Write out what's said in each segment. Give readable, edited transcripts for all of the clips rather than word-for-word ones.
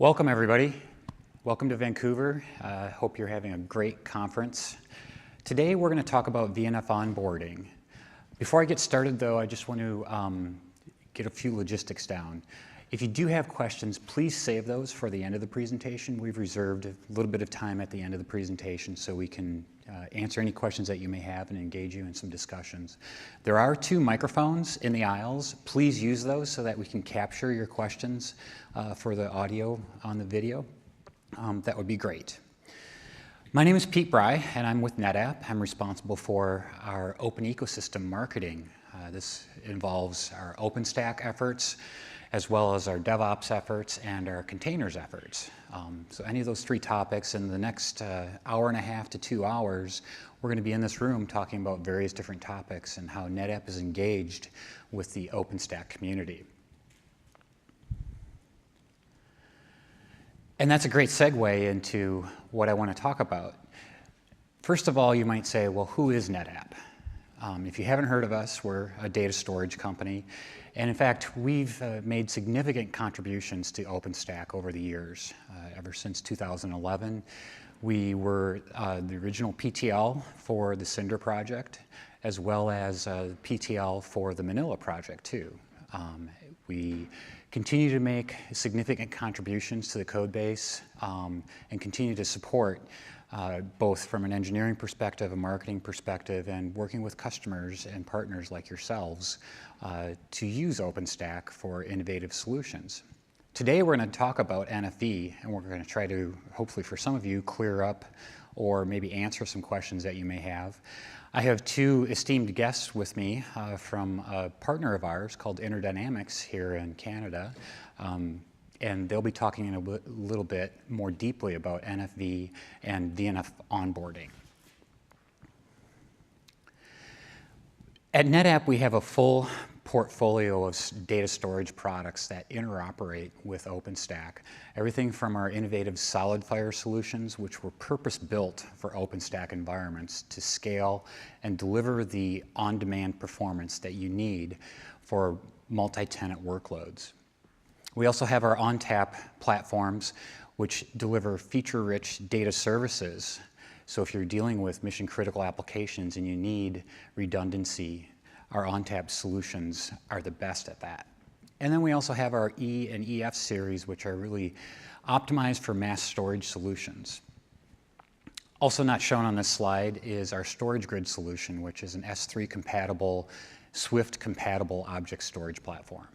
Welcome, everybody. Welcome to Vancouver. Hope you're having a great conference. Today, we're going to talk about VNF onboarding. Before I get started, though, I just want to get a few logistics down. If you do have questions, please save those for the end of the presentation. We've reserved a little bit of time at the end of the presentation so we can answer any questions that you may have and engage you in some discussions. There are 2 microphones in the aisles. Please use those so that we can capture your questions for the audio on the video. That would be great. My name is Pete Bry, and I'm with NetApp. I'm responsible for our open ecosystem marketing. This involves our OpenStack efforts, as well as our DevOps efforts and our containers efforts. So any of those 3 topics in the next hour and a half to 2 hours, we're going to be in this room talking about various different topics and how NetApp is engaged with the OpenStack community. And that's a great segue into what I want to talk about. First of all, you might say, well, who is NetApp? If you haven't heard of us, we're a data storage company. And in fact, we've made significant contributions to OpenStack over the years. Ever since 2011, we were the original PTL for the Cinder project, as well as PTL for the Manila project, too. We continue to make significant contributions to the code base and continue to support both from an engineering perspective, a marketing perspective, and working with customers and partners like yourselves to use OpenStack for innovative solutions. Today we're going to talk about NFV, and we're going to try to, hopefully for some of you, clear up or maybe answer some questions that you may have. I have 2 esteemed guests with me from a partner of ours called Interdynamix here in Canada. And they'll be talking in a little bit more deeply about NFV and VNF onboarding. At NetApp, we have a full portfolio of data storage products that interoperate with OpenStack. Everything from our innovative SolidFire solutions, which were purpose-built for OpenStack environments to scale and deliver the on-demand performance that you need for multi-tenant workloads. We also have our ONTAP platforms, which deliver feature-rich data services. So if you're dealing with mission-critical applications and you need redundancy, our ONTAP solutions are the best at that. And then we also have our E and EF series, which are really optimized for mass storage solutions. Also not shown on this slide is our storage grid solution, which is an S3-compatible, Swift-compatible object storage platform.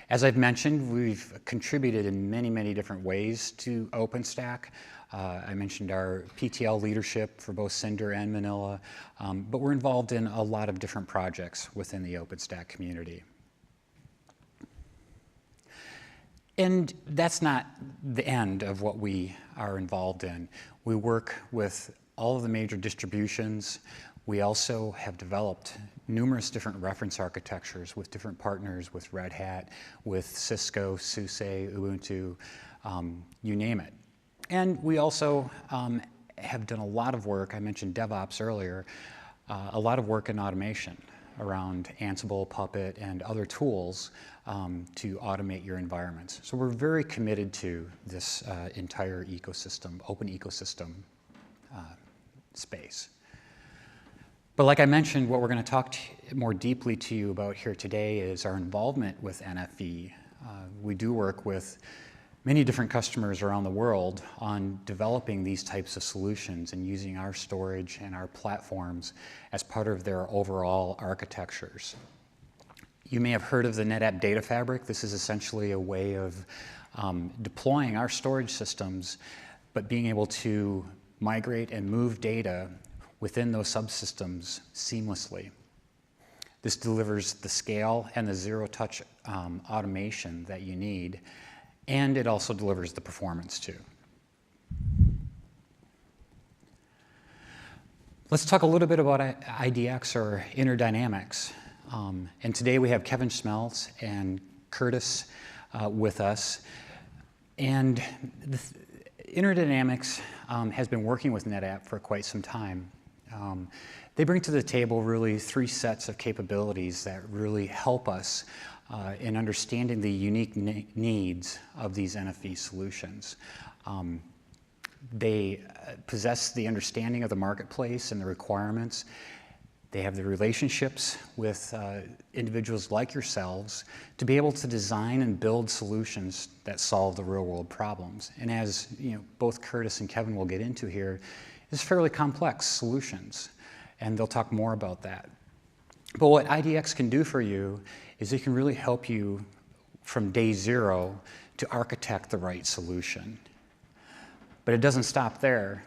As I've mentioned, we've contributed in many, many different ways to OpenStack. I mentioned our PTL leadership for both Cinder and Manila, but we're involved in a lot of different projects within the OpenStack community. And that's not the end of what we are involved in. We work with all of the major distributions. We also have developed numerous different reference architectures with different partners, with Red Hat, with Cisco, SUSE, Ubuntu, you name it. And we also have done a lot of work, I mentioned DevOps earlier, a lot of work in automation around Ansible, Puppet, and other tools to automate your environments. So we're very committed to this entire ecosystem, open ecosystem space. But like I mentioned, what we're going to talk more deeply to you about here today is our involvement with NFV. We do work with many different customers around the world on developing these types of solutions and using our storage and our platforms as part of their overall architectures. You may have heard of the NetApp Data Fabric. This is essentially a way of deploying our storage systems, but being able to migrate and move data within those subsystems seamlessly. This delivers the scale and the zero-touch automation that you need, and it also delivers the performance too. Let's talk a little bit about IDX or Interdynamix. And today we have Kevin Schmelz and Curtis with us. And Interdynamix has been working with NetApp for quite some time. They bring to the table really 3 sets of capabilities that really help us in understanding the unique needs of these NFV solutions. They possess the understanding of the marketplace and the requirements. They have the relationships with individuals like yourselves to be able to design and build solutions that solve the real-world problems. And as both Curtis and Kevin will get into here, it's fairly complex solutions, and they'll talk more about that. But what IDX can do for you is it can really help you from day 0 to architect the right solution. But it doesn't stop there.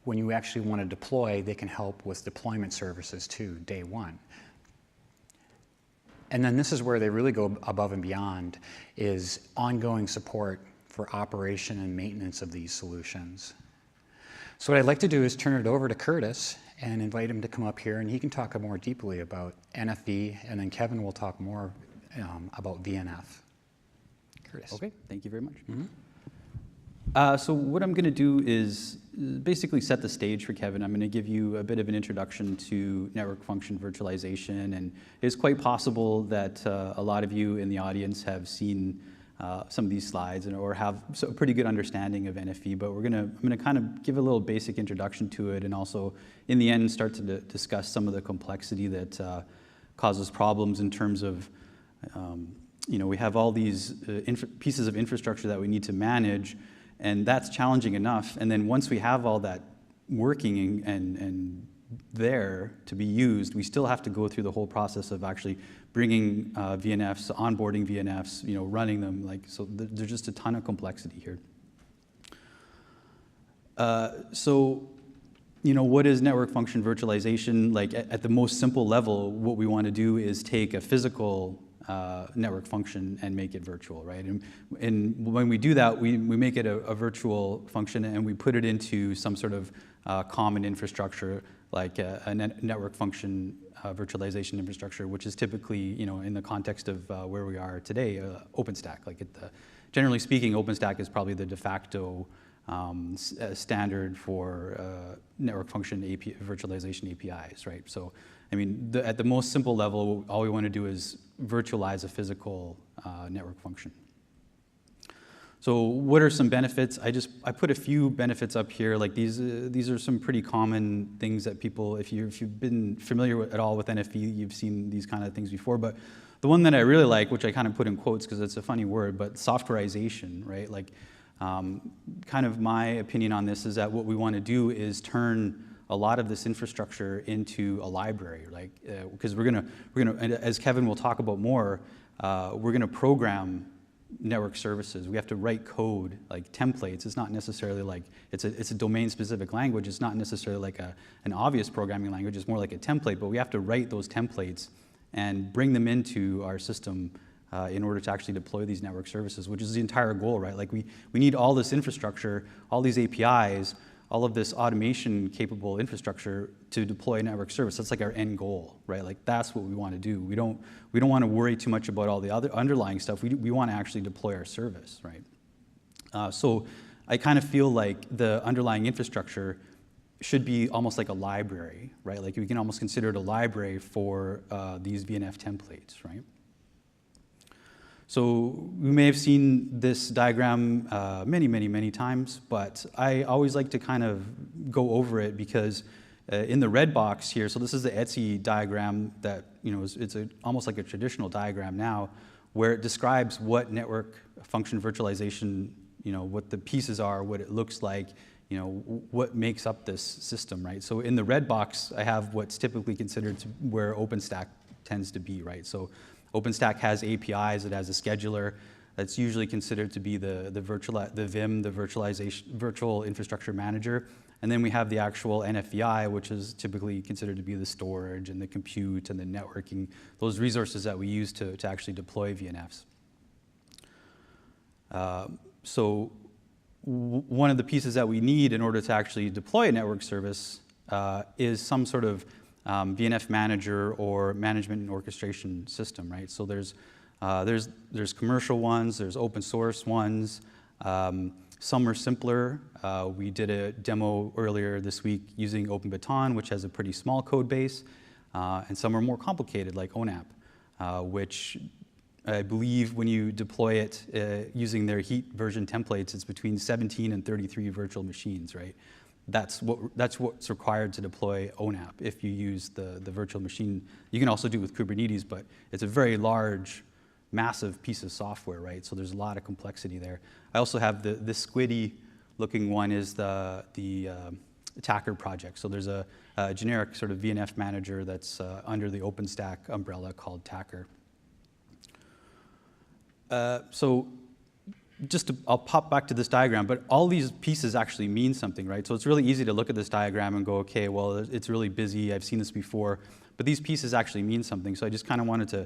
When you actually want to deploy, they can help with deployment services too, day 1. And then this is where they really go above and beyond, is ongoing support for operation and maintenance of these solutions. So what I'd like to do is turn it over to Curtis and invite him to come up here, and he can talk more deeply about NFV, and then Kevin will talk more about VNF. Curtis. Okay, thank you very much. So what I'm going to do is basically set the stage for Kevin. I'm going to give you a bit of an introduction to network function virtualization, and it's quite possible that a lot of you in the audience have seen some of these slides or have a pretty good understanding of NFV, but I'm going to kind of give a little basic introduction to it, and also in the end start to discuss some of the complexity that causes problems in terms of we have all these pieces of infrastructure that we need to manage, and that's challenging enough. And then once we have all that working and there to be used, we still have to go through the whole process of actually bringing VNFs, onboarding VNFs, running them. So there's just a ton of complexity here. What is network function virtualization? At the most simple level, what we want to do is take a physical network function and make it virtual, right? And when we do that, we make it a virtual function, and we put it into some sort of common infrastructure, like a network function virtualization infrastructure, which is typically, in the context of where we are today, OpenStack. Generally speaking, OpenStack is probably the de facto standard for network function virtualization APIs, right? So, at the most simple level, all we want to do is virtualize a physical network function. So what are some benefits? I put a few benefits up here. These are some pretty common things that people, if you've been familiar at all with NFV, you've seen these kind of things before. But the one that I really like, which I kind of put in quotes because it's a funny word, but softwareization, right? Kind of my opinion on this is that what we want to do is turn a lot of this infrastructure into a library, because we're gonna, as Kevin will talk about more, we're gonna program network services. We have to write code, templates. It's not necessarily it's a domain-specific language. It's not necessarily an obvious programming language. It's more like a template, but we have to write those templates and bring them into our system in order to actually deploy these network services, which is the entire goal, right? We need all this infrastructure, all these APIs, all of this automation-capable infrastructure to deploy a network service. That's our end goal, right? That's what we want to do. We don't want to worry too much about all the other underlying stuff. We want to actually deploy our service, right? So I kind of feel like the underlying infrastructure should be almost like a library, right? We can almost consider it a library for these VNF templates, right? So we may have seen this diagram many times, but I always like to kind of go over it because in the red box here, so this is the Etsy diagram that, it's almost like a traditional diagram now, where it describes what network function virtualization, what the pieces are, what it looks like, what makes up this system, right? So in the red box, I have what's typically considered where OpenStack tends to be, right? So OpenStack has APIs, it has a scheduler that's usually considered to be the VIM, the virtual infrastructure manager. And then we have the actual NFVI, which is typically considered to be the storage and the compute and the networking, those resources that we use to actually deploy VNFs. So one of the pieces that we need in order to actually deploy a network service is some sort of VNF manager or management and orchestration system, right? So there's commercial ones, there's open source ones. Some are simpler. We did a demo earlier this week using OpenBATON, which has a pretty small code base, and some are more complicated, like ONAP, which I believe when you deploy it using their heat version templates, it's between 17 and 33 virtual machines, right? That's what's required to deploy ONAP if you use the virtual machine. You can also do it with Kubernetes, but it's a very large, massive piece of software, right? So there's a lot of complexity there. I also have this squiddy looking one is the attacker project. So there's a generic sort of VNF manager that's under the OpenStack umbrella called Tacker. I'll pop back to this diagram, but all these pieces actually mean something, right? So it's really easy to look at this diagram and go, okay, well, it's really busy, I've seen this before, but these pieces actually mean something. So I just kind of wanted to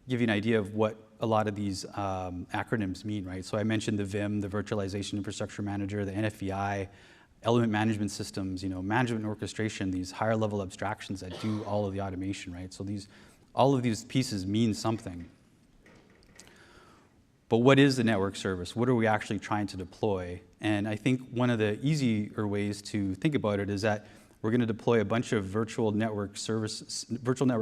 give you an idea of what a lot of these acronyms mean, right? So I mentioned the VIM, the Virtualization Infrastructure Manager, the NFVI, element management systems, management and orchestration, these higher level abstractions that do all of the automation, right? So all of these pieces mean something. But what is the network service? What are we actually trying to deploy? And I think one of the easier ways to think about it is that we're going to deploy a bunch of virtual network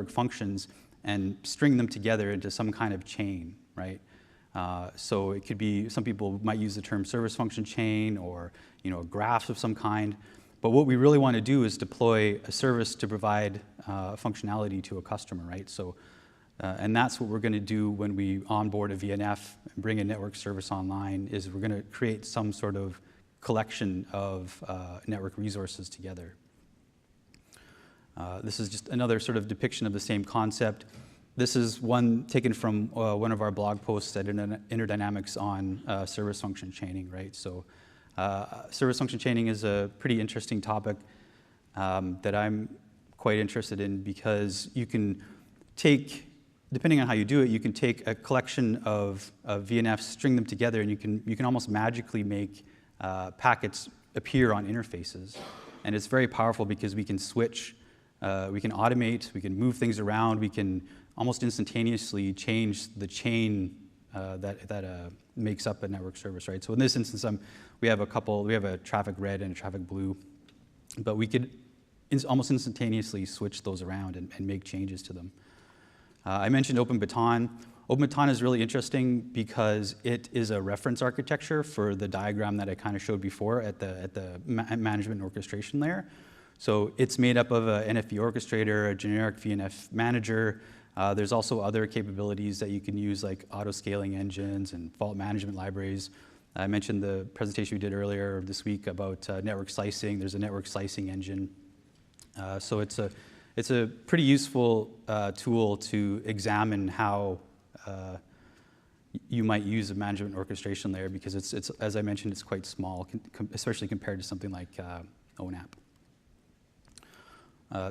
functions and string them together into some kind of chain, right? So it could be, some people might use the term service function chain or a graph of some kind. But what we really want to do is deploy a service to provide functionality to a customer, right? So, and that's what we're going to do when we onboard a VNF and bring a network service online, is we're going to create some sort of collection of network resources together. This is just another sort of depiction of the same concept. This is one taken from one of our blog posts at Interdynamix on service function chaining, right? So service function chaining is a pretty interesting topic that I'm quite interested in, because you can take, depending on how you do it, you can take a collection of VNFs, string them together, and you can almost magically make packets appear on interfaces. And it's very powerful because we can switch, we can automate, we can move things around, we can almost instantaneously change the chain that makes up a network service, right? So in this instance, we have a traffic red and a traffic blue, but we could almost instantaneously switch those around and make changes to them. I mentioned OpenBATON. OpenBATON is really interesting because it is a reference architecture for the diagram that I kind of showed before at the management and orchestration layer. So it's made up of a NFV orchestrator, a generic VNF manager. There's also other capabilities that you can use, like auto-scaling engines and fault management libraries. I mentioned the presentation we did earlier this week about network slicing. There's a network slicing engine. So it's a pretty useful tool to examine how you might use a management orchestration layer, because it's as I mentioned, it's quite small, especially compared to something like ONAP.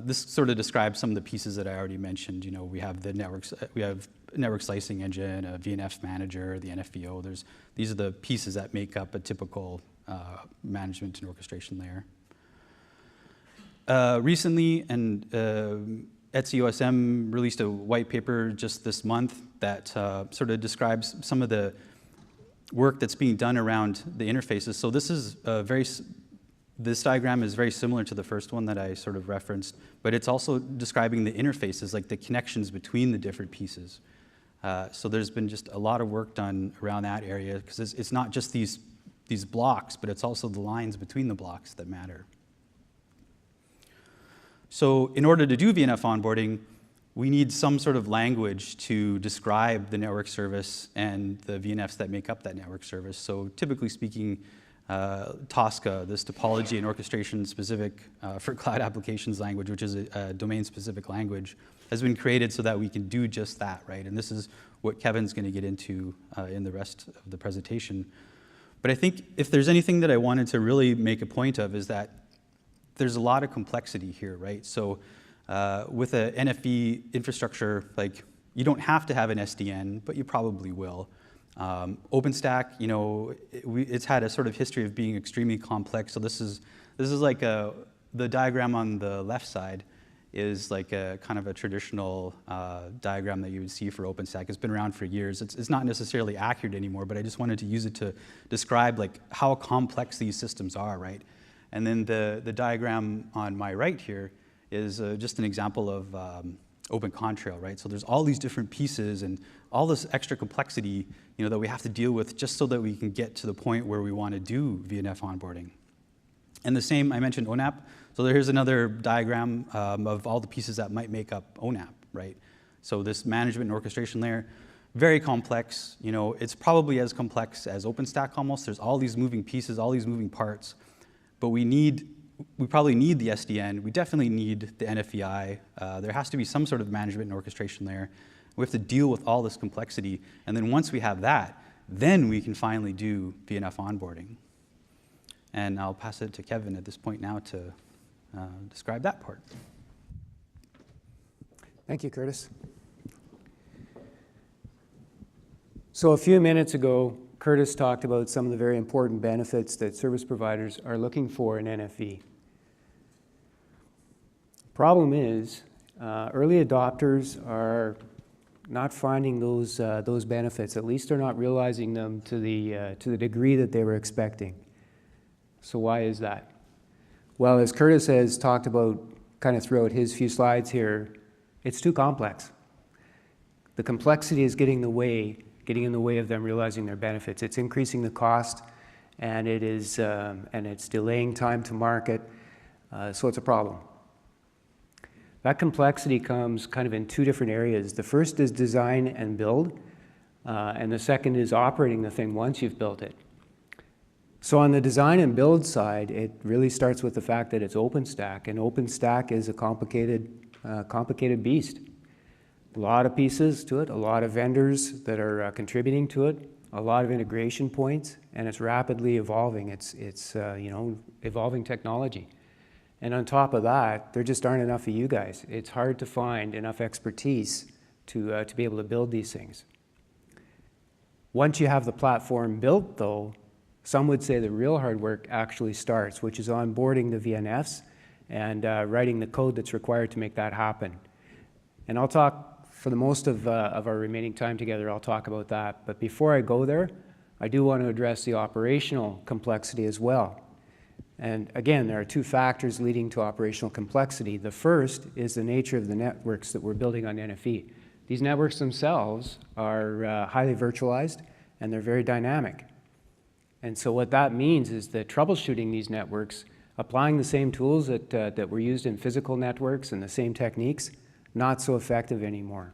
This sort of describes some of the pieces that I already mentioned. We have the network slicing engine, a VNF manager, the NFVO. These are the pieces that make up a typical management and orchestration layer. Recently, and ETSI-OSM released a white paper just this month that sort of describes some of the work that's being done around the interfaces. So this diagram is very similar to the first one that I sort of referenced, but it's also describing the interfaces, like the connections between the different pieces. So there's been just a lot of work done around that area, because it's not just these blocks, but it's also the lines between the blocks that matter. So in order to do VNF onboarding, we need some sort of language to describe the network service and the VNFs that make up that network service. So typically speaking, Tosca, this topology and orchestration specific for cloud applications language, which is a domain-specific language, has been created so that we can do just that, right? And this is what Kevin's going to get into in the rest of the presentation. But I think if there's anything that I wanted to really make a point of, is that there's a lot of complexity here, right? So with a NFV infrastructure, like, you don't have to have an SDN, but you probably will. OpenStack, it's had a sort of history of being extremely complex. So this is like the diagram on the left side is like a kind of a traditional diagram that you would see for OpenStack. It's been around for years. It's not necessarily accurate anymore, but I just wanted to use it to describe like how complex these systems are, right? And then the diagram on my right here is just an example of Open Contrail, right? So there's all these different pieces and all this extra complexity, you know, that we have to deal with just so that we can get to the point where we want to do VNF onboarding. And the same, I mentioned ONAP. So here's another diagram of all the pieces that might make up ONAP, right? So this management and orchestration layer, very complex. You know, it's probably as complex as OpenStack almost. There's all these moving pieces, all these moving parts. But we probably need the SDN. We definitely need the NFVI. There has to be some sort of management and orchestration layer. We have to deal with all this complexity. And then once we have that, then we can finally do VNF onboarding. And I'll pass it to Kevin at this point now to describe that part. Thank you, Curtis. So a few minutes ago, Curtis talked about some of the very important benefits that service providers are looking for in NFV. Problem is, early adopters are not finding those benefits. At least they're not realizing them to the degree that they were expecting. So why is that? Well, as Curtis has talked about kind of throughout his few slides here, it's too complex. The complexity is getting in the way of them realizing their benefits. It's increasing the cost, and it's delaying time to market, so it's a problem. That complexity comes kind of in two different areas. The first is design and build, and the second is operating the thing once you've built it. So on the design and build side, it really starts with the fact that it's OpenStack, and OpenStack is a complicated beast. A lot of pieces to it, a lot of vendors that are contributing to it, a lot of integration points, and it's rapidly evolving. It's evolving technology. And on top of that, there just aren't enough of you guys. It's hard to find enough expertise to be able to build these things. Once you have the platform built, though, some would say the real hard work actually starts, which is onboarding the VNFs and writing the code that's required to make that happen. And I'll talk, for the most of our remaining time together, I'll talk about that. But before I go there, I do want to address the operational complexity as well. And again, there are two factors leading to operational complexity. The first is the nature of the networks that we're building on NFV. These networks themselves are highly virtualized, and they're very dynamic. And so what that means is that troubleshooting these networks, applying the same tools that were used in physical networks and the same techniques, not so effective anymore.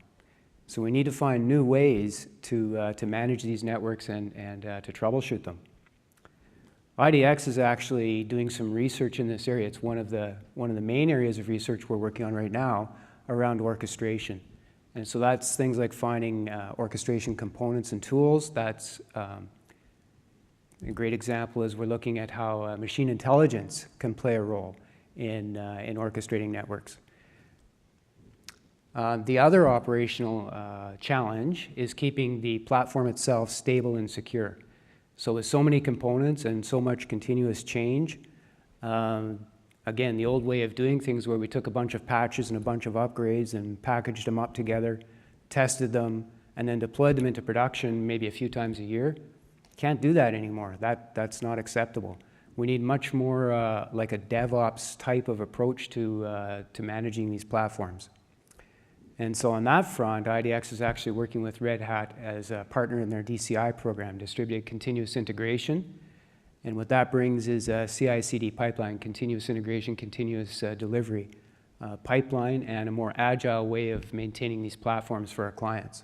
So we need to find new ways to manage these networks and to troubleshoot them. IDX is actually doing some research in this area. It's one of the main areas of research we're working on right now around orchestration. And so that's things like finding orchestration components and tools. That's a great example is we're looking at how machine intelligence can play a role in orchestrating networks. The other operational challenge is keeping the platform itself stable and secure. So with so many components and so much continuous change, again, the old way of doing things where we took a bunch of patches and a bunch of upgrades and packaged them up together, tested them, and then deployed them into production maybe a few times a year, can't do that anymore. That's not acceptable. We need much more like a DevOps type of approach to managing these platforms. And so on that front, IDX is actually working with Red Hat as a partner in their DCI program, Distributed Continuous Integration. And what that brings is a CI/CD pipeline, continuous integration, continuous delivery pipeline, and a more agile way of maintaining these platforms for our clients.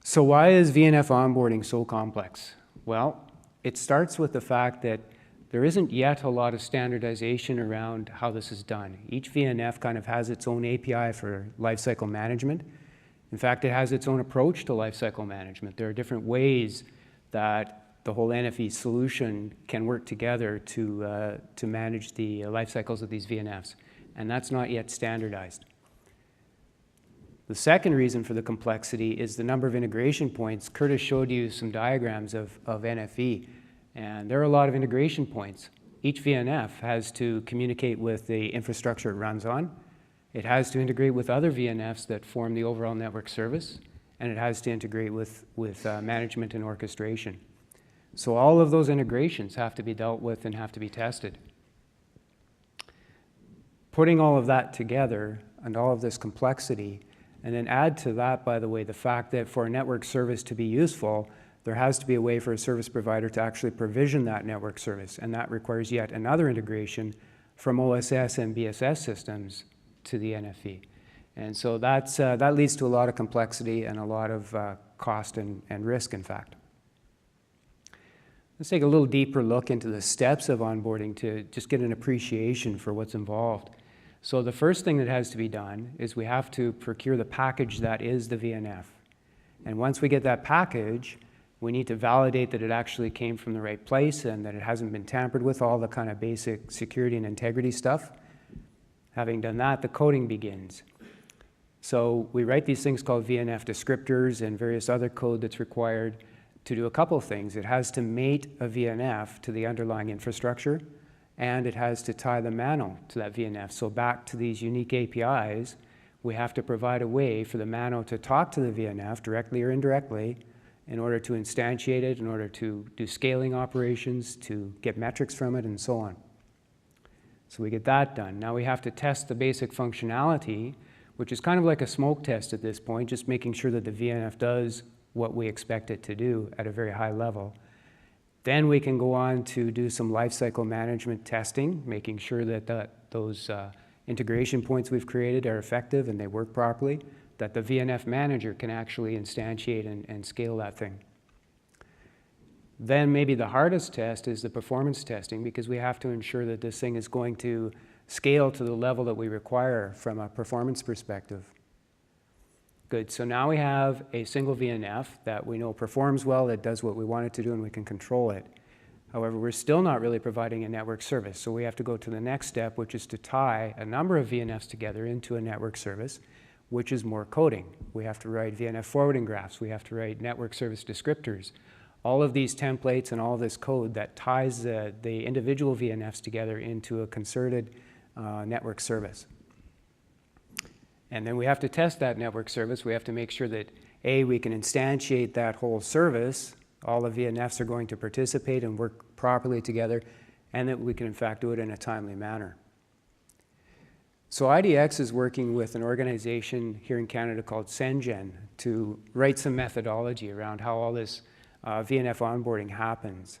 So why is VNF onboarding so complex? Well, it starts with the fact that there isn't yet a lot of standardization around how this is done. Each VNF kind of has its own API for lifecycle management. In fact, it has its own approach to lifecycle management. There are different ways that the whole NFV solution can work together to manage the life cycles of these VNFs, and that's not yet standardized. The second reason for the complexity is the number of integration points. Curtis showed you some diagrams of NFV, and there are a lot of integration points. each VNF has to communicate with the infrastructure it runs on. It has to integrate with other VNFs that form the overall network service, and it has to integrate with management and orchestration. So all of those integrations have to be dealt with and have to be tested. Putting all of that together and all of this complexity, and then add to that, by the way, the fact that for a network service to be useful, there has to be a way for a service provider to actually provision that network service, and that requires yet another integration from OSS and BSS systems to the NFV. And so that leads to a lot of complexity and a lot of cost and risk, in fact. Let's take a little deeper look into the steps of onboarding to just get an appreciation for what's involved. So the first thing that has to be done is we have to procure the package that is the VNF. And once we get that package, we need to validate that it actually came from the right place and that it hasn't been tampered with, all the kind of basic security and integrity stuff. Having done that, the coding begins. So we write these things called VNF descriptors and various other code that's required to do a couple of things. It has to mate a VNF to the underlying infrastructure, and it has to tie the MANO to that VNF. So back to these unique APIs, we have to provide a way for the MANO to talk to the VNF directly or indirectly in order to instantiate it, in order to do scaling operations, to get metrics from it, and so on. So we get that done. Now we have to test the basic functionality, which is kind of like a smoke test at this point, just making sure that the VNF does what we expect it to do at a very high level. Then we can go on to do some lifecycle management testing, making sure that those integration points we've created are effective and they work properly, that the VNF manager can actually instantiate and scale that thing. Then maybe the hardest test is the performance testing, because we have to ensure that this thing is going to scale to the level that we require from a performance perspective. Good, so now we have a single VNF that we know performs well, that does what we want it to do, and we can control it. However, we're still not really providing a network service, so we have to go to the next step, which is to tie a number of VNFs together into a network service, which is more coding. We have to write VNF forwarding graphs, we have to write network service descriptors, all of these templates and all of this code that ties the individual VNFs together into a concerted network service. And then we have to test that network service. We have to make sure that, A, we can instantiate that whole service, all the VNFs are going to participate and work properly together, and that we can in fact do it in a timely manner. So IDX is working with an organization here in Canada called CENGEN to write some methodology around how all this VNF onboarding happens.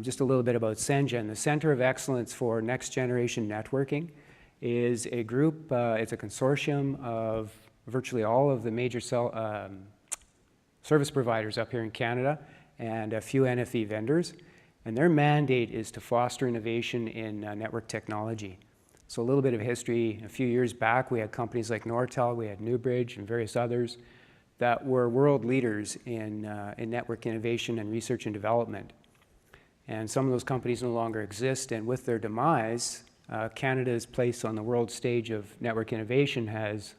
Just a little bit about CENGEN. The Center of Excellence for Next Generation Networking is a group, it's a consortium of virtually all of the major service providers up here in Canada and a few NFV vendors. And their mandate is to foster innovation in network technology. So a little bit of history. A few years back, we had companies like Nortel, we had Newbridge, and various others that were world leaders in network innovation and research and development. And some of those companies no longer exist, and with their demise, Canada's place on the world stage of network innovation has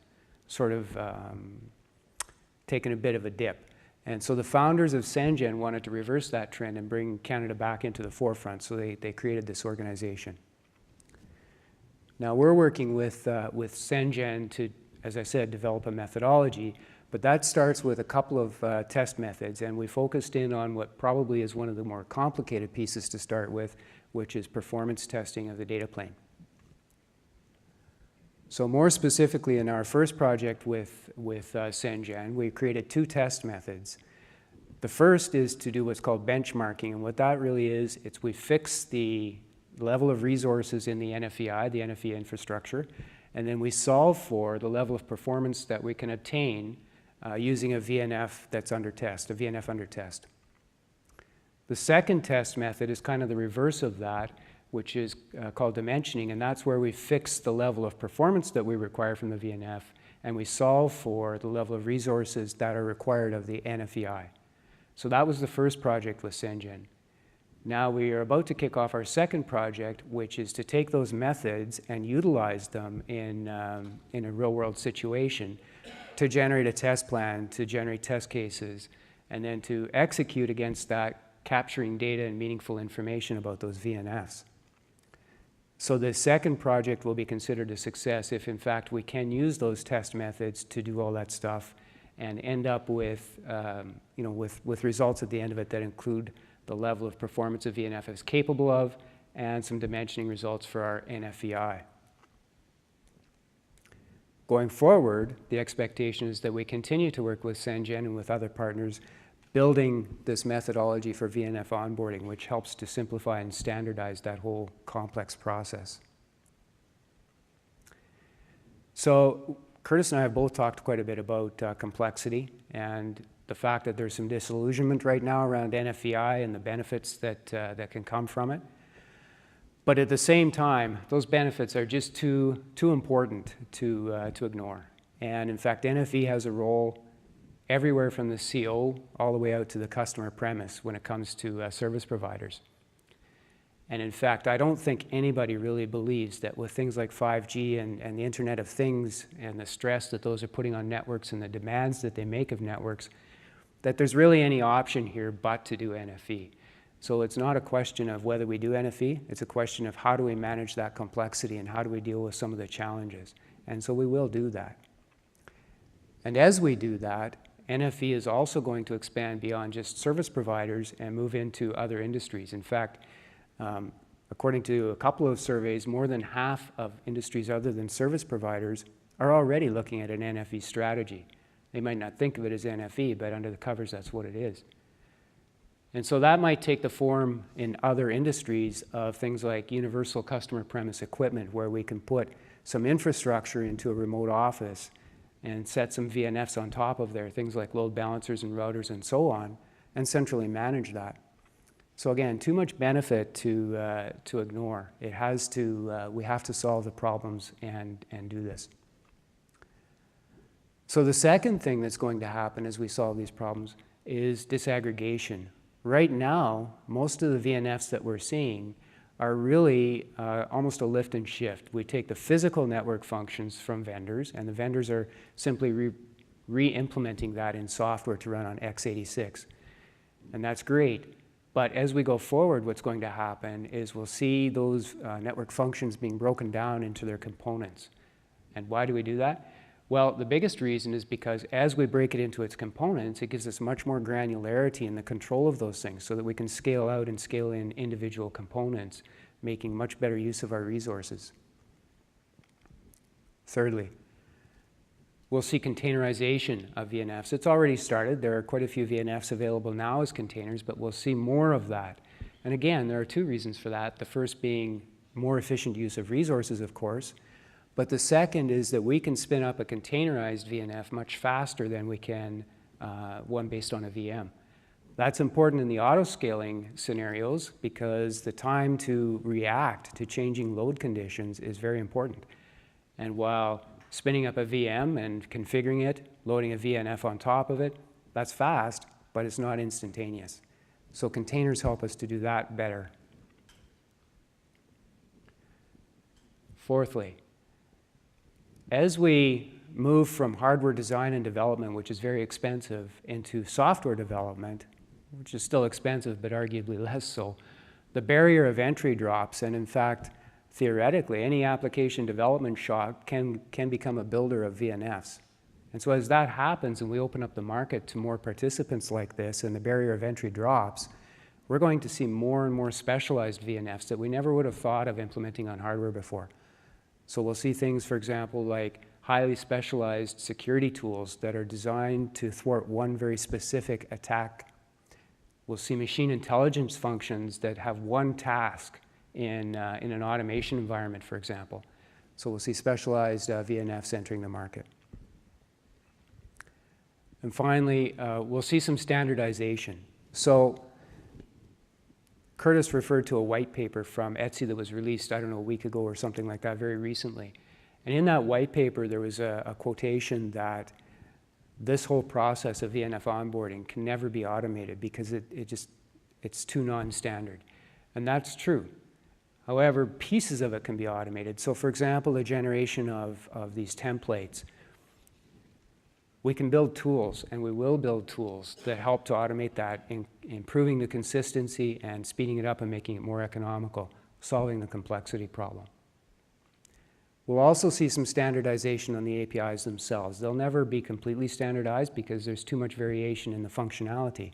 sort of taken a bit of a dip. And so the founders of CENGEN wanted to reverse that trend and bring Canada back into the forefront, so they created this organization. Now we're working with CENGEN to, as I said, develop a methodology, but that starts with a couple of test methods, and we focused in on what probably is one of the more complicated pieces to start with, which is performance testing of the data plane. So more specifically, in our first project with CENGEN, we created two test methods. The first is to do what's called benchmarking, and what that really is, it's we fix the level of resources in the NFVI, the NFV infrastructure, and then we solve for the level of performance that we can obtain using a VNF that's under test, a VNF under test. The second test method is kind of the reverse of that, which is called dimensioning, and that's where we fix the level of performance that we require from the VNF, and we solve for the level of resources that are required of the NFVI. So that was the first project with CENGEN. Now we are about to kick off our second project, which is to take those methods and utilize them in a real-world situation to generate a test plan, to generate test cases, and then to execute against that capturing data and meaningful information about those VNFs. So the second project will be considered a success if, in fact, we can use those test methods to do all that stuff and end up with, with results at the end of it that include the level of performance a VNF is capable of and some dimensioning results for our NFVI. Going forward, the expectation is that we continue to work with Sengen and with other partners building this methodology for VNF onboarding, which helps to simplify and standardize that whole complex process. So Curtis and I have both talked quite a bit about complexity and the fact that there's some disillusionment right now around NFVI and the benefits that can come from it. But at the same time, those benefits are just too important to ignore. And in fact, NFV has a role everywhere from the CO all the way out to the customer premise when it comes to service providers. And in fact, I don't think anybody really believes that with things like 5G and the Internet of Things and the stress that those are putting on networks and the demands that they make of networks, that there's really any option here but to do NFV. So it's not a question of whether we do NFV, it's a question of how do we manage that complexity and how do we deal with some of the challenges. And so we will do that. And as we do that, NFV is also going to expand beyond just service providers and move into other industries. In fact, according to a couple of surveys, more than half of industries other than service providers are already looking at an NFV strategy. They might not think of it as NFV, but under the covers, that's what it is. And so that might take the form in other industries of things like universal customer premise equipment, where we can put some infrastructure into a remote office and set some VNFs on top of there, things like load balancers and routers and so on, and centrally manage that. So again, too much benefit to ignore. It has to, we have to solve the problems and do this. So the second thing that's going to happen as we solve these problems is disaggregation. Right now, most of the VNFs that we're seeing are really almost a lift and shift. We take the physical network functions from vendors, and the vendors are simply re-implementing that in software to run on x86. And that's great. But as we go forward, what's going to happen is we'll see those network functions being broken down into their components. And why do we do that? Well, the biggest reason is because as we break it into its components, it gives us much more granularity in the control of those things so that we can scale out and scale in individual components, making much better use of our resources. Thirdly, we'll see containerization of VNFs. It's already started. There are quite a few VNFs available now as containers, but we'll see more of that. And again, there are two reasons for that. The first being more efficient use of resources, of course. But the second is that we can spin up a containerized VNF much faster than we can one based on a VM. That's important in the auto-scaling scenarios because the time to react to changing load conditions is very important. And while spinning up a VM and configuring it, loading a VNF on top of it, that's fast, but it's not instantaneous. So containers help us to do that better. Fourthly, as we move from hardware design and development, which is very expensive, into software development, which is still expensive but arguably less so, the barrier of entry drops, and in fact, theoretically, any application development shop can become a builder of VNFs. And so as that happens and we open up the market to more participants like this and the barrier of entry drops, we're going to see more and more specialized VNFs that we never would have thought of implementing on hardware before. So we'll see things, for example, like highly specialized security tools that are designed to thwart one very specific attack. We'll see machine intelligence functions that have one task in an automation environment, for example. So we'll see specialized VNFs entering the market. And finally, we'll see some standardization. So Curtis referred to a white paper from Etsy that was released, I don't know, a week ago or something like that, very recently. And in that white paper, there was a quotation that this whole process of VNF onboarding can never be automated because it's too non-standard. And that's true. However, pieces of it can be automated. So for example, the generation of these templates. We can build tools, and we will build tools that help to automate that, improving the consistency and speeding it up and making it more economical, solving the complexity problem. We'll also see some standardization on the APIs themselves. They'll never be completely standardized because there's too much variation in the functionality,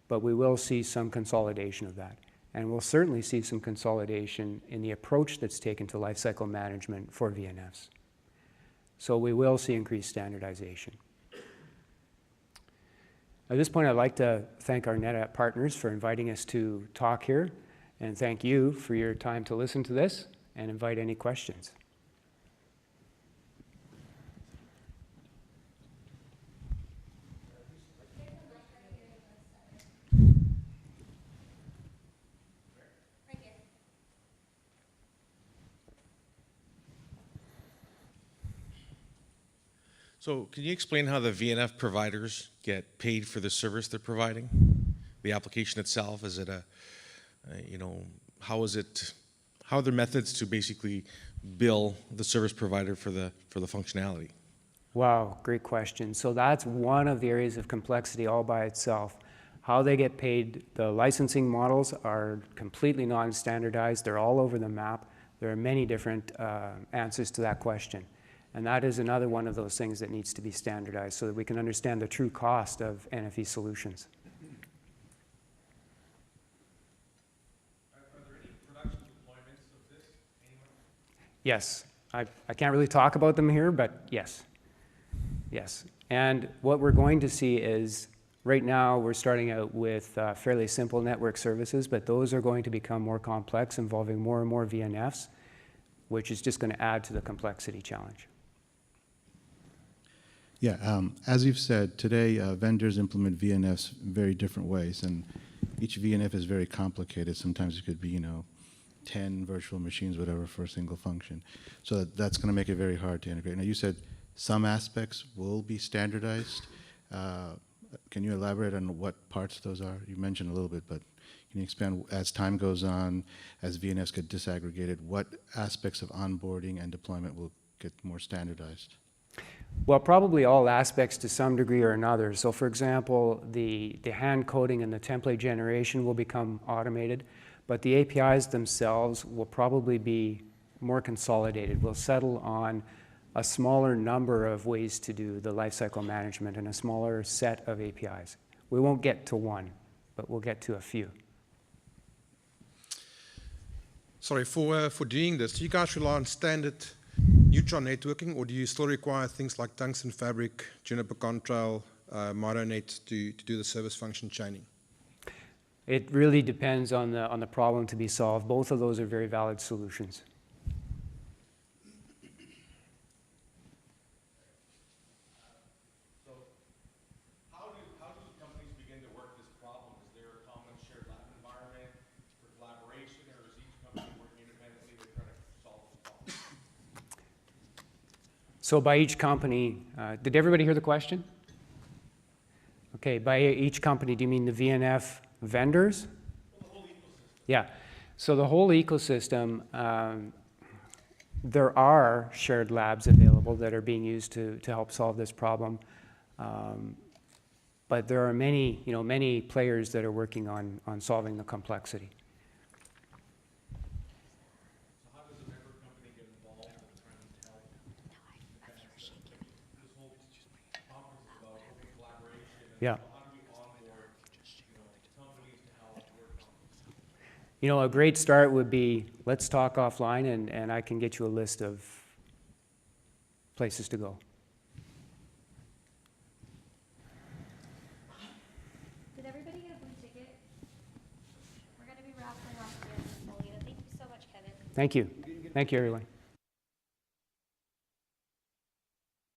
but we will see some consolidation of that. And we'll certainly see some consolidation in the approach that's taken to lifecycle management for VNFs. So we will see increased standardization. At this point, I'd like to thank our NetApp partners for inviting us to talk here, and thank you for your time to listen to this, and invite any questions. So can you explain how the VNF providers get paid for the service they're providing? The application itself, is it how are their methods to basically bill the service provider for the functionality? Wow, great question. So that's one of the areas of complexity all by itself. How they get paid, the licensing models are completely non-standardized. They're all over the map. There are many different answers to that question. And that is another one of those things that needs to be standardized so that we can understand the true cost of NFV solutions. Are there any production deployments of this anywhere? Yes. I can't really talk about them here, but yes. Yes. And what we're going to see is, right now we're starting out with fairly simple network services, but those are going to become more complex, involving more and more VNFs, which is just going to add to the complexity challenge. Yeah, as you've said, today vendors implement VNFs very different ways, and each VNF is very complicated. Sometimes it could be, 10 virtual machines, whatever, for a single function. So that's going to make it very hard to integrate. Now, you said some aspects will be standardized. Can you elaborate on what parts those are? You mentioned a little bit, but can you expand as time goes on, as VNFs get disaggregated, what aspects of onboarding and deployment will get more standardized? Well, probably all aspects to some degree or another. So for example, the hand coding and the template generation will become automated, but the APIs themselves will probably be more consolidated. We'll settle on a smaller number of ways to do the lifecycle management and a smaller set of APIs. We won't get to one, but we'll get to a few. Sorry, for doing this, do you guys rely on standard neutron networking, or do you still require things like tungsten fabric, Juniper Contrail, MitoNet to do the service function chaining? It really depends on the problem to be solved. Both of those are very valid solutions. So how do companies begin to work this problem? Is there a common shared lab environment for collaboration, or is each company working independently to try to solve this problem? So by each company, did everybody hear the question? Okay, by each company, do you mean the VNF vendors? Well, the whole ecosystem. Yeah, so the whole ecosystem, there are shared labs available that are being used to help solve this problem. But there are many, many players that are working on solving the complexity. So how does a member company get involved in trying to help? This whole conference is about open collaboration. And Yeah. how do we onboard, companies to help work on this? A great start would be, let's talk offline, and I can get you a list of places to go. Did everybody get a blue ticket? We're going to be wrapping up here. Thank you so much, Kevin. Thank you. Thank you, everyone.